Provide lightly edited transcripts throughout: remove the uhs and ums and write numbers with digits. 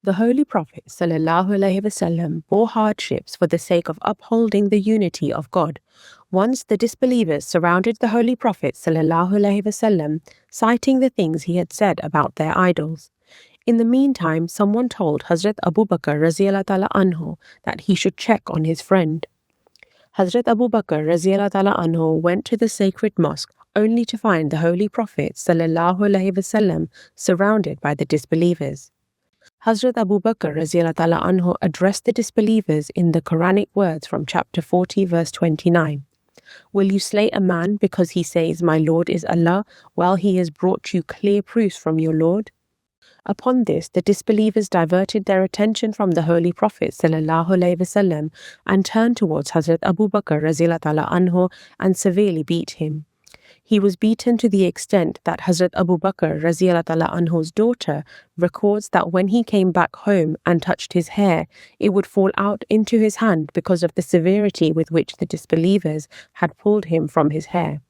The Holy Prophet ﷺ bore hardships for the sake of upholding the unity of God. Once the disbelievers surrounded the Holy Prophet ﷺ, citing the things he had said about their idols. In the meantime, someone told Hazrat Abu Bakr radiallahu ta'ala anhu that he should check on his friend. Hazrat Abu Bakr radiallahu ta'ala anhu went to the sacred mosque only to find the Holy Prophet ﷺ surrounded by the disbelievers. Hazrat Abu Bakr radiallahu ta'ala anhu addressed the disbelievers in the Quranic words from chapter 40 verse 29. Will you slay a man because he says, "My Lord is Allah," while he has brought you clear proofs from your Lord? Upon this, the disbelievers diverted their attention from the Holy Prophet ﷺ and turned towards Hazrat Abu Bakr radiallahu ta'ala anhu and severely beat him. He was beaten to the extent that Hazrat Abu Bakr radiallahu ta'ala anhu's daughter records that when he came back home and touched his hair, it would fall out into his hand because of the severity with which the disbelievers had pulled him from his hair.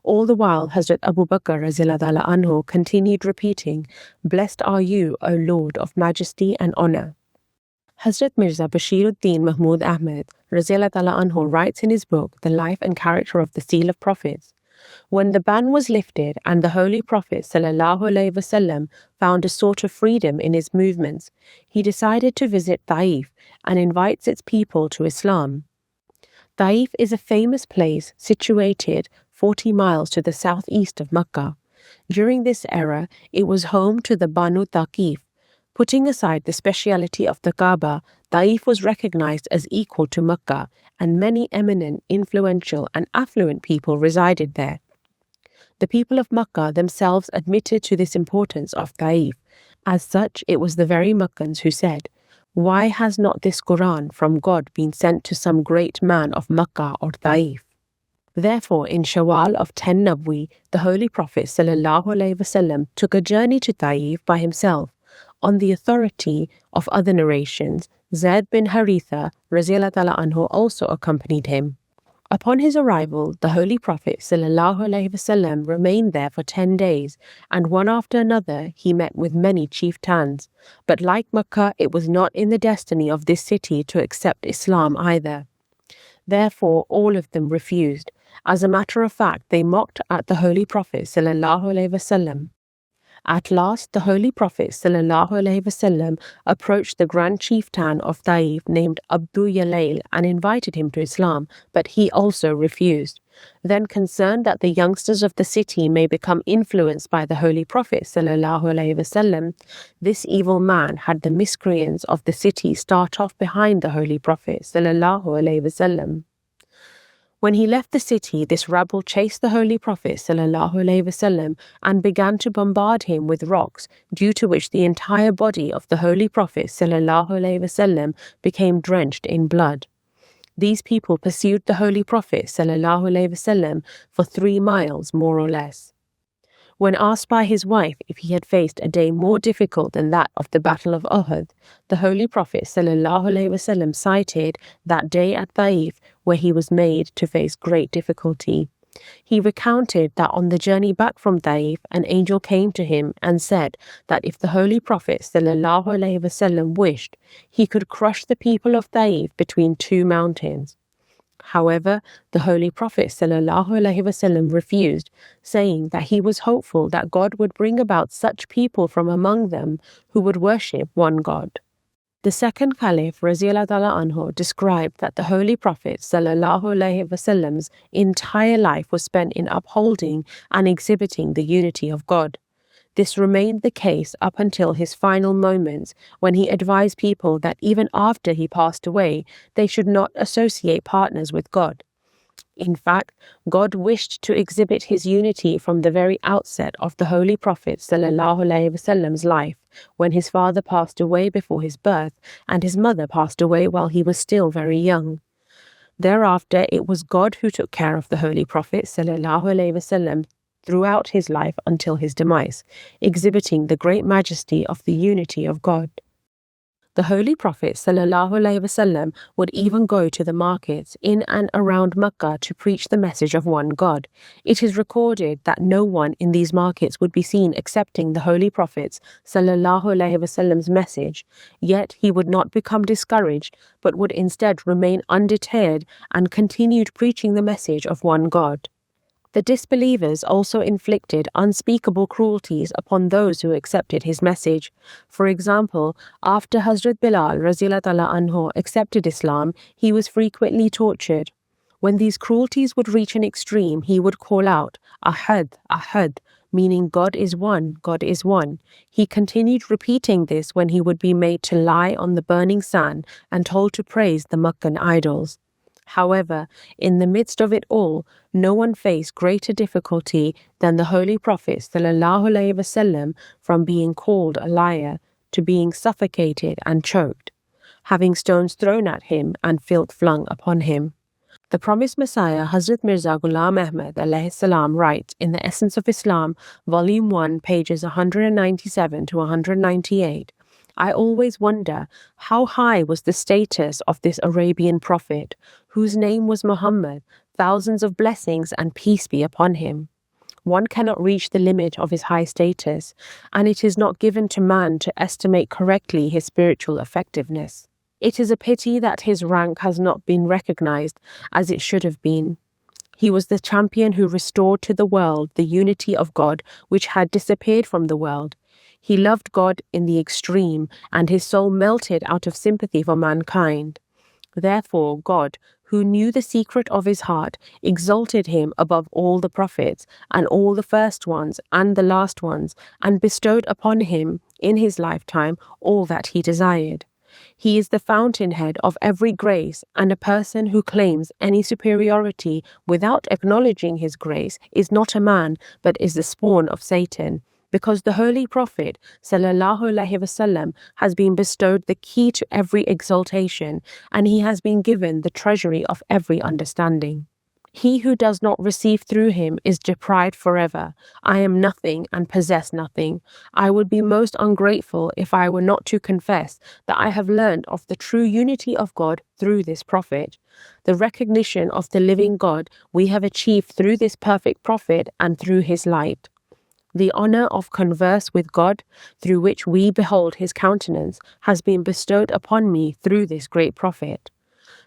All the while, Hazrat Abu Bakr radiallahu ta'ala anhu continued repeating, "Blessed are you, O Lord of Majesty and Honor." Hazrat Mirza Bashiruddin Mahmud Ahmed radiallahu ta'ala anhu writes in his book, The Life and Character of the Seal of Prophets, when the ban was lifted and the Holy Prophet ﷺ found a sort of freedom in his movements, he decided to visit Taif and invites its people to Islam. Taif is a famous place situated 40 miles to the southeast of Mecca. During this era, it was home to the Banu Taqif. Putting aside the speciality of the Kaaba, Taif was recognized as equal to Mecca, and many eminent, influential, and affluent people resided there. The people of Mecca themselves admitted to this importance of Taif. As such, it was the very Meccans who said, "Why has not this Quran from God been sent to some great man of Mecca or Taif?" Therefore, in Shawwal of 10 Nabwi, the Holy Prophet ﷺ took a journey to Taif by himself. On the authority of other narrations, Zayd bin Haritha radiallahu ta'ala anhu also accompanied him. Upon his arrival, the Holy Prophet ﷺ remained there for 10 days, and one after another he met with many chieftains. But like Mecca, it was not in the destiny of this city to accept Islam either. Therefore, all of them refused. As a matter of fact, they mocked at the Holy Prophet ﷺ. At last, the Holy Prophet ﷺ approached the Grand Chieftain of Taif named Abdu Yalail and invited him to Islam, but he also refused. Then, concerned that the youngsters of the city may become influenced by the Holy Prophet ﷺ, this evil man had the miscreants of the city start off behind the Holy Prophet ﷺ. When he left the city, this rabble chased the Holy Prophet ﷺ and began to bombard him with rocks, due to which the entire body of the Holy Prophet ﷺ became drenched in blood. These people pursued the Holy Prophet ﷺ for 3 miles, more or less. When asked by his wife if he had faced a day more difficult than that of the Battle of Uhud, the Holy Prophet ﷺ cited that day at Taif where he was made to face great difficulty. He recounted that on the journey back from Taif, an angel came to him and said that if the Holy Prophet ﷺ wished, he could crush the people of Taif between 2 mountains. However, the Holy Prophet ﷺ refused, saying that he was hopeful that God would bring about such people from among them who would worship one God. The second Caliph radiallahu ta'ala anhu described that the Holy Prophet ﷺ's entire life was spent in upholding and exhibiting the unity of God. This remained the case up until his final moments, when he advised people that even after he passed away, they should not associate partners with God. In fact, God wished to exhibit his unity from the very outset of the Holy Prophet ﷺ's life, when his father passed away before his birth and his mother passed away while he was still very young. Thereafter, it was God who took care of the Holy Prophet ﷺ throughout his life until his demise, exhibiting the great majesty of the unity of God. The Holy Prophet ﷺ would even go to the markets in and around Mecca to preach the message of one God. It is recorded that no one in these markets would be seen accepting the Holy Prophet ﷺ's message, yet he would not become discouraged, but would instead remain undeterred and continued preaching the message of one God. The disbelievers also inflicted unspeakable cruelties upon those who accepted his message. For example, after Hazrat Bilal radhiyallahu anhu accepted Islam, he was frequently tortured. When these cruelties would reach an extreme, he would call out, Ahad, Ahad, meaning God is one, God is one. He continued repeating this when he would be made to lie on the burning sand and told to praise the Meccan idols. However, in the midst of it all, no one faced greater difficulty than the Holy Prophet ﷺ, from being called a liar to being suffocated and choked, having stones thrown at him and filth flung upon him. The promised Messiah, Hazrat Mirza Ghulam Ahmad alayhi salam, writes in The Essence of Islam, Volume 1, pages 197 to 198, I always wonder how high was the status of this Arabian prophet, whose name was Muhammad, thousands of blessings and peace be upon him. One cannot reach the limit of his high status, and it is not given to man to estimate correctly his spiritual effectiveness. It is a pity that his rank has not been recognized as it should have been. He was the champion who restored to the world the unity of God which had disappeared from the world. He loved God in the extreme, and his soul melted out of sympathy for mankind. Therefore, God, who knew the secret of his heart, exalted him above all the prophets, and all the first ones and the last ones, and bestowed upon him, in his lifetime, all that he desired. He is the fountainhead of every grace, and a person who claims any superiority without acknowledging his grace is not a man, but is the spawn of Satan. Because the Holy Prophet ﷺ has been bestowed the key to every exaltation, and he has been given the treasury of every understanding. He who does not receive through him is deprived forever. I am nothing and possess nothing. I would be most ungrateful if I were not to confess that I have learned of the true unity of God through this prophet. The recognition of the living God we have achieved through this perfect prophet and through his light. The honor of converse with God, through which we behold his countenance, has been bestowed upon me through this great prophet.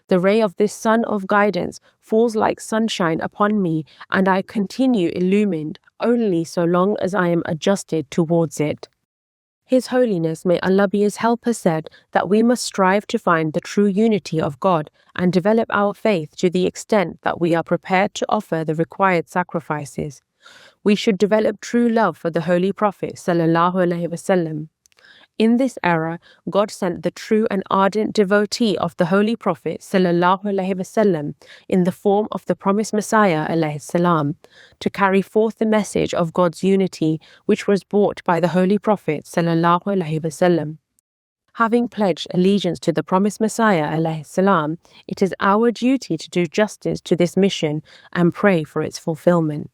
The ray of this sun of guidance falls like sunshine upon me, and I continue illumined only so long as I am adjusted towards it. His Holiness, may Allah be his helper, said that we must strive to find the true unity of God and develop our faith to the extent that we are prepared to offer the required sacrifices. We should develop true love for the Holy Prophet ﷺ. In this era, God sent the true and ardent devotee of the Holy Prophet ﷺ in the form of the promised Messiah ﷺ to carry forth the message of God's unity which was brought by the Holy Prophet ﷺ. Having pledged allegiance to the promised Messiah ﷺ, it is our duty to do justice to this mission and pray for its fulfillment.